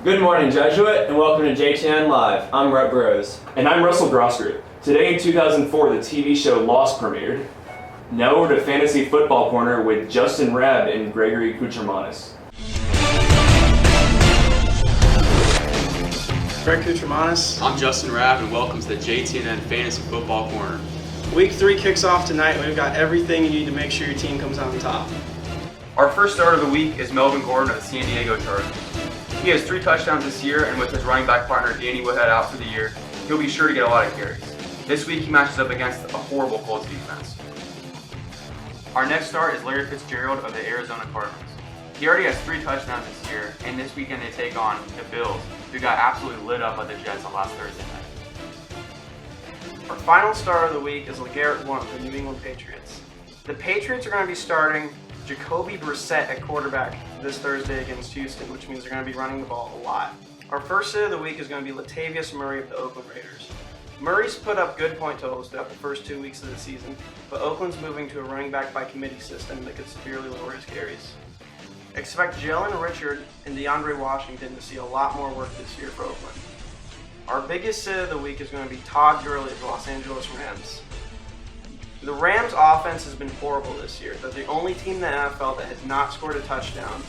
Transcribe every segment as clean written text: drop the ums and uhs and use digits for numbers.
Good morning, Jesuit, and welcome to JTNN Live. I'm Rhett Bros. And I'm Russell Grosser. Today in 2004, the TV show Lost premiered. Now we're to Fantasy Football Corner with Justin Rabb and Gregory Kuchermanis. Greg Kuchermanis. I'm Justin Rabb, and welcome to the JTNN Fantasy Football Corner. Week 3 kicks off tonight. We've got everything you need to make sure your team comes out on top. Our first starter of the week is Melvin Gordon of the San Diego Chargers. He has 3 touchdowns this year, and with his running back partner Danny Woodhead out for the year, he'll be sure to get a lot of carries. This week he matches up against a horrible Colts defense. Our next start is Larry Fitzgerald of the Arizona Cardinals. He already has 3 touchdowns this year, and this weekend they take on the Bills, who got absolutely lit up by the Jets on last Thursday night. Our final star of the week is LeGarrette Blount of the New England Patriots. The Patriots are going to be starting Jacoby Brissett at quarterback this Thursday against Houston, which means they're going to be running the ball a lot. Our first sit of the week is going to be Latavius Murray of the Oakland Raiders. Murray's put up good point totals throughout the first 2 weeks of the season, but Oakland's moving to a running back by committee system that could severely lower his carries. Expect Jalen Richard and DeAndre Washington to see a lot more work this year for Oakland. Our biggest sit of the week is going to be Todd Gurley of the Los Angeles Rams. The Rams' offense has been horrible this year. They're the only team in the NFL that has not scored a touchdown,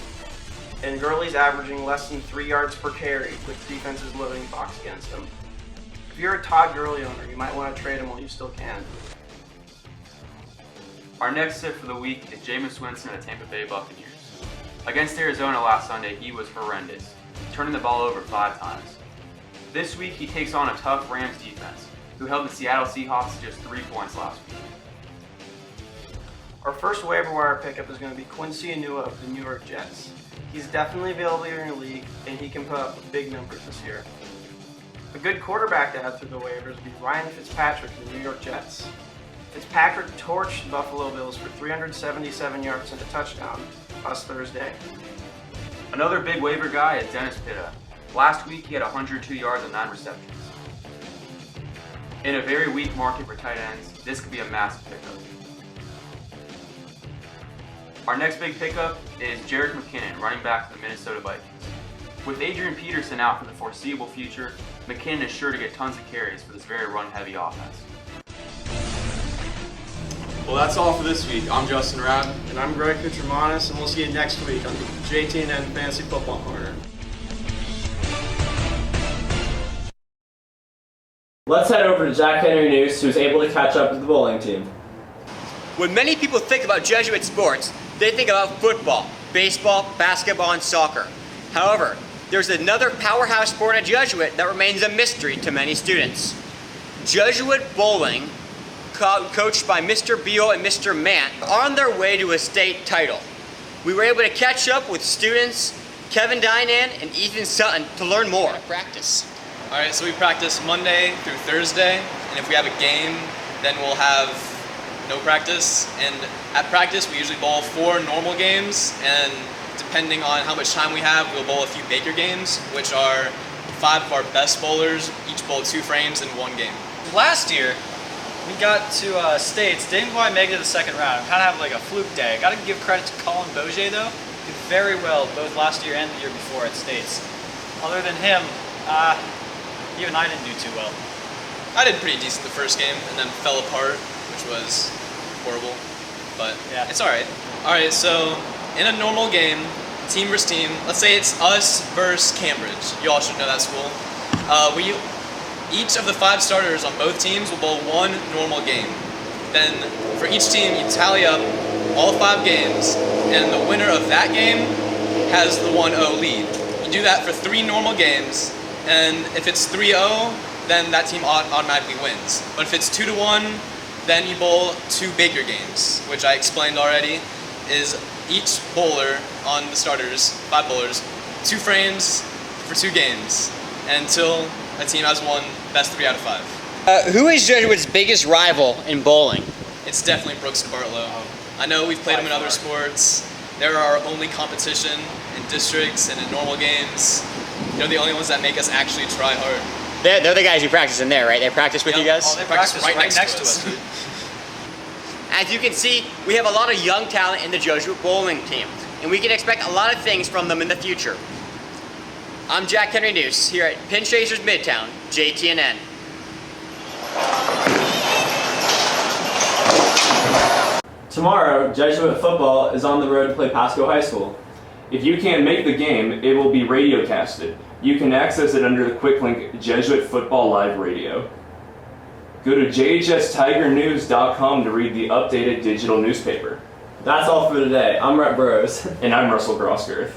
and Gurley's averaging less than 3 yards per carry with defenses loading the box against him. If you're a Todd Gurley owner, you might want to trade him while you still can. Our next sit for the week is Jameis Winston of the Tampa Bay Buccaneers. Against Arizona last Sunday, he was horrendous, turning the ball over 5 times. This week, he takes on a tough Rams defense, who held the Seattle Seahawks to just 3 points last week. Our first waiver wire pickup is going to be Quincy Enunwa of the New York Jets. He's definitely available in your league, and he can put up big numbers this year. A good quarterback to add through the waivers would be Ryan Fitzpatrick of the New York Jets. Fitzpatrick torched the Buffalo Bills for 377 yards and a touchdown last Thursday. Another big waiver guy is Dennis Pitta. Last week, he had 102 yards and 9 receptions. In a very weak market for tight ends, this could be a massive pickup. Our next big pickup is Jerick McKinnon, running back for the Minnesota Vikings. With Adrian Peterson out for the foreseeable future, McKinnon is sure to get tons of carries for this very run-heavy offense. Well, that's all for this week. I'm Justin Rabb. And I'm Greg Kuchermanis, and we'll see you next week on the JTNN Fantasy Football Corner. Let's head over to Jack Henry News, who's able to catch up with the bowling team. When many people think about Jesuit sports, they think about football, baseball, basketball, and soccer. However, there's another powerhouse sport at Jesuit that remains a mystery to many students. Jesuit bowling, coached by Mr. Beal and Mr. Mant, are on their way to a state title. We were able to catch up with students Kevin Dynan and Ethan Sutton to learn more. Practice. All right, so we practice Monday through Thursday, and if we have a game, then we'll have no practice. And at practice, we usually bowl 4 normal games, and depending on how much time we have, we'll bowl a few Baker games, which are 5 of our best bowlers, each bowl 2 frames in 1 game. Last year, we got to States, didn't quite make it to the second round. Kind of have like a fluke day. Got to give credit to Colin Boger though. Did very well both last year and the year before at States. Other than him, even I didn't do too well. I did pretty decent the first game, and then fell apart, which was horrible, but yeah, it's all right. All right, so in a normal game, team versus team, let's say it's us versus Cambridge. You all should know that school. Each of the 5 starters on both teams will bowl 1 normal game. Then for each team, you tally up all 5 games, and the winner of that game has the 1-0 lead. You do that for 3 normal games, and if it's 3-0, then that team automatically wins. But if it's 2-1, then you bowl 2 Baker games, which I explained already, is each bowler on the starters, 5 bowlers, 2 frames for 2 games, until a team has won best 3 out of 5. Who is Jesuit's biggest rival in bowling? It's definitely Brooks and Bartlow. I know we've played them in other sports. They're our only competition in districts and in normal games. They're the only ones that make us actually try hard. They're the guys who practice in there, right? They practice with you guys? Oh, they practice right next to us. As you can see, we have a lot of young talent in the Jesuit bowling team, and we can expect a lot of things from them in the future. I'm Jack Henry Noose here at Pinch Racers Midtown, JTNN. Tomorrow, Jesuit football is on the road to play Pasco High School. If you can't make the game, it will be radiocasted. You can access it under the quick link Jesuit Football Live Radio. Go to jhstigernews.com to read the updated digital newspaper. That's all for today. I'm Rhett Burrows. And I'm Russell Grosskirth.